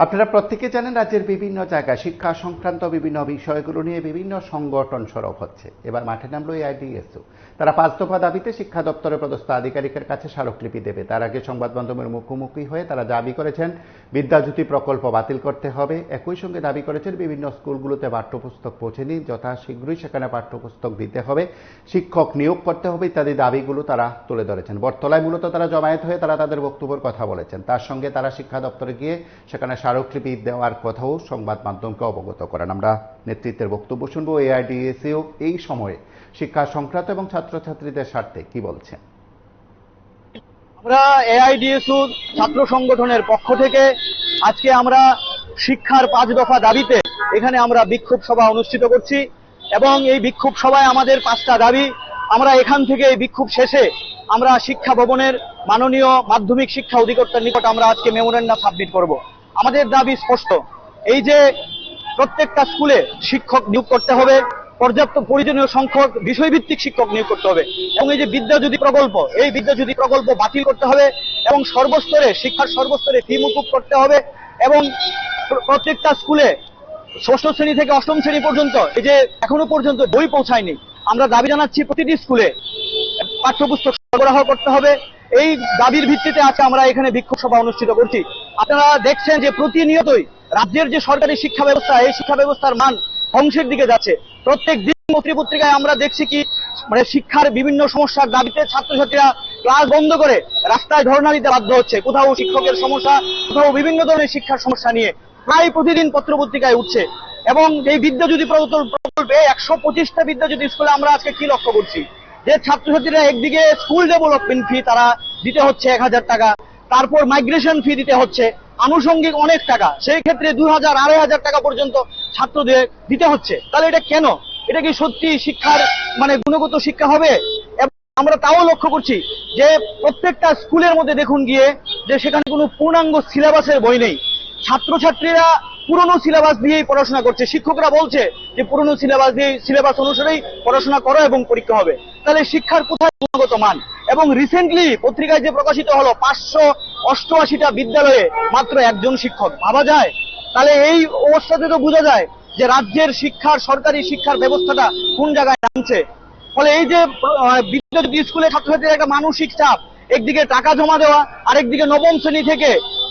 আপনারা প্রত্যেকে জানেন রাজ্যের বিভিন্ন জায়গায় শিক্ষা সংক্রান্ত বিভিন্ন বিষয়গুলো নিয়ে বিভিন্ন সংগঠন সরব হচ্ছে। এবার মাঠে নামলো এআইডিএসও। তারা 5 দফা দাবিতে শিক্ষা দপ্তরের পদস্থ আধিকারিকের কাছে স্মারকলিপি দেবে। তার আগে সংবাদ মাধ্যমের মুখোমুখি হয়ে তারা দাবি করেছেন বিদ্যাজ্যোতি প্রকল্প বাতিল করতে হবে। একই সঙ্গে দাবি করেছেন বিভিন্ন স্কুলগুলোতে পাঠ্যপুস্তক পৌঁছেনি, যথাশীঘ্রই সেখানে পাঠ্যপুস্তক দিতে হবে, শিক্ষক নিয়োগ করতে হবে ইত্যাদি দাবিগুলো তারা তুলে ধরেছেন। বটতলায় মূলত তারা জমায়েত হয়ে তারা তাদের বক্তব্যের কথা বলেছেন। তার সঙ্গে তারা শিক্ষা দপ্তরে গিয়ে সেখানে স্মারকলিপি দেওয়ার কথাও সংবাদ মাধ্যমকে অবগত করেন। আমরা নেতৃত্বের বক্তব্য শুনবো। এআইডিএসও এই সময়ে শিক্ষা সংক্রান্ত এবং ছাত্রছাত্রীদের স্বার্থে কি বলছেন। আমরা এআইডিএসও ছাত্র সংগঠনের পক্ষ থেকে আজকে আমরা শিক্ষার 5 দফা দাবিতে এখানে আমরা বিক্ষোভ সভা অনুষ্ঠিত করছি এবং এই বিক্ষোভ সভায় আমাদের 5টা দাবি। আমরা এখান থেকে এই বিক্ষোভ শেষে আমরা শিক্ষা ভবনের মাননীয় মাধ্যমিক শিক্ষা অধিকর্তার নিকট আমরা আজকে মেমোরেন্ডাম সাবমিট করব। আমাদের দাবি স্পষ্ট, এই যে প্রত্যেকটা স্কুলে শিক্ষক নিয়োগ করতে হবে, পর্যাপ্ত প্রয়োজনীয় সংখ্যক বিষয়ভিত্তিক শিক্ষক নিয়োগ করতে হবে এবং এই যে বিদ্যাজ্যোতি প্রকল্প, এই বিদ্যাজ্যোতি প্রকল্প বাতিল করতে হবে এবং সর্বস্তরে শিক্ষার সর্বস্তরে ফি মুকুব করতে হবে এবং প্রত্যেকটা স্কুলে 6ষ্ঠ শ্রেণী থেকে 8ম শ্রেণী পর্যন্ত এই যে এখনো পর্যন্ত বই পৌঁছায়নি, আমরা দাবি জানাচ্ছি প্রতিটি স্কুলে পাঠ্যপুস্তক সরবরাহ করতে হবে। এই দাবির ভিত্তিতে আজকে আমরা এখানে বিক্ষোভ সভা অনুষ্ঠিত করছি। আপনারা দেখছেন যে প্রতিনিয়তই রাজ্যের যে সরকারি শিক্ষা ব্যবস্থা, এই শিক্ষা ব্যবস্থার মান ধ্বংসের দিকে যাচ্ছে। প্রত্যেক দিন পত্রিকায় আমরা দেখছি কি শিক্ষার বিভিন্ন সমস্যার দাবিতে ছাত্রছাত্রীরা ক্লাস বন্ধ করে রাস্তায় ধর্ণা দিতে বাধ্য হচ্ছে। কোথাও শিক্ষকের সমস্যা, কোথাও বিভিন্ন ধরনের শিক্ষার সমস্যা নিয়ে প্রায় প্রতিদিন পত্রিকায় উঠছে। এবং এই বিদ্যাজ্যোতি প্রকল্পে 125টা বিদ্যাজ্যোতি স্কুলে আমরা আজকে কি লক্ষ্য করছি যে ছাত্রছাত্রীরা একদিকে স্কুল ডেভেলপমেন্ট ফি তারা দিতে হচ্ছে 1000 টাকা, তারপর মাইগ্রেশন ফি দিতে হচ্ছে আনুষঙ্গিক অনেক টাকা, সেই ক্ষেত্রে 2000 2500 টাকা পর্যন্ত ছাত্রদের দিতে হচ্ছে। তাহলে এটা কেন? এটা কি সত্যি শিক্ষার গুণগত শিক্ষা হবে? আমরা তাও লক্ষ্য করছি যে প্রত্যেকটা স্কুলের মধ্যে দেখুন গিয়ে যে সেখানে কোনো পূর্ণাঙ্গ সিলেবাসের বই নেই। ছাত্রছাত্রীরা পুরনো সিলেবাস দিয়েই পড়াশোনা করছে। শিক্ষকরা বলছে যে পুরনো সিলেবাস অনুসারেই পড়াশোনা করো এবং পরীক্ষা হবে। তাহলে শিক্ষার কোথায় গুণগত মান? এবং রিসেন্টলি পত্রিকায় যে প্রকাশিত হলো 588টা বিদ্যালয়ে মাত্র 1জন শিক্ষক। ভাবা যায়? তাহলে এই অবস্থাতে তো বোঝা যায় যে রাজ্যের সরকারি শিক্ষার ব্যবস্থাটা কোন জায়গায় নামছে। ফলে এই যে বিদ্যাজ্যোতি স্কুলে ছাত্রছাত্রীদের একটা মানসিক চাপ, একদিকে টাকা জমা দেওয়া, আরেকদিকে 9ম শ্রেণী থেকে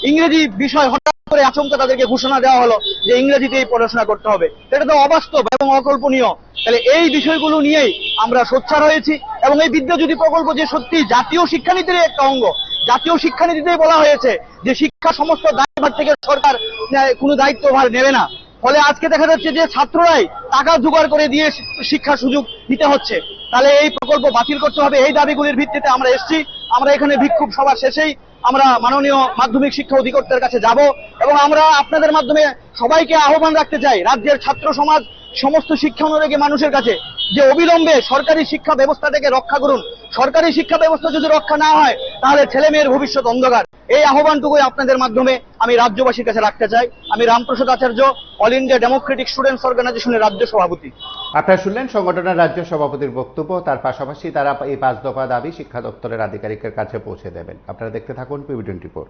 ইংরেজি বিষয় হঠাৎ করে আচমকা তাদেরকে ঘোষণা দেওয়া হলো যে ইংরেজিতেই পড়াশোনা করতে হবে। এটা তো অবাস্তব এবং অকল্পনীয়। তাহলে এই বিষয়গুলো নিয়েই আমরা সোচ্চার হয়েছি এবং এই বিদ্যাজ্যোতি প্রকল্প যে সত্যি জাতীয় শিক্ষানীতির একটা অঙ্গ, জাতীয় শিক্ষানীতিতেই বলা হয়েছে যে শিক্ষা সমস্ত দায়ভার থেকে সরকার কোনো দায়িত্বভার নেবে না। ফলে আজকে দেখা যাচ্ছে যে ছাত্ররাই টাকা জোগাড় করে দিয়ে শিক্ষার সুযোগ দিতে হচ্ছে। তাহলে এই প্রকল্প বাতিল করতে হবে। এই দাবিগুলির ভিত্তিতে আমরা এসেছি। আমরা এখানে বিক্ষোভ সভা শেষেই আমরা মাননীয় মাধ্যমিক শিক্ষা অধিকর্তার কাছে যাব এবং আমরা আপনাদের মাধ্যমে সবাইকে আহ্বান রাখতে চাই রাজ্যের ছাত্র সমাজ, সমস্ত শিক্ষা অনুরাগী মানুষের কাছে যে অবিলম্বে সরকারি শিক্ষা ব্যবস্থাটাকে রক্ষা করুন। সরকারি শিক্ষা ব্যবস্থা যদি রক্ষা না হয় তাহলে ছেলে মেয়ের ভবিষ্যৎ অন্ধকার। এই আহ্বানটুকুই আপনাদের মাধ্যমে আমি রাজ্যবাসীর কাছে রাখতে চাই। আমি রামপ্রসাদ আচার্য, অল ইন্ডিয়া ডেমোক্রেটিক স্টুডেন্টস অর্গানাইজেশনের রাজ্য সভাপতি। আপনারা শুনলেন সংগঠনের রাজ্য সভাপতির বক্তব্য। তার পাশাপাশি তারা এই 5 দফা দাবি শিক্ষা দপ্তরের আধিকারিকের কাছে পৌঁছে দেবেন। আপনারা দেখতে থাকুন PB24।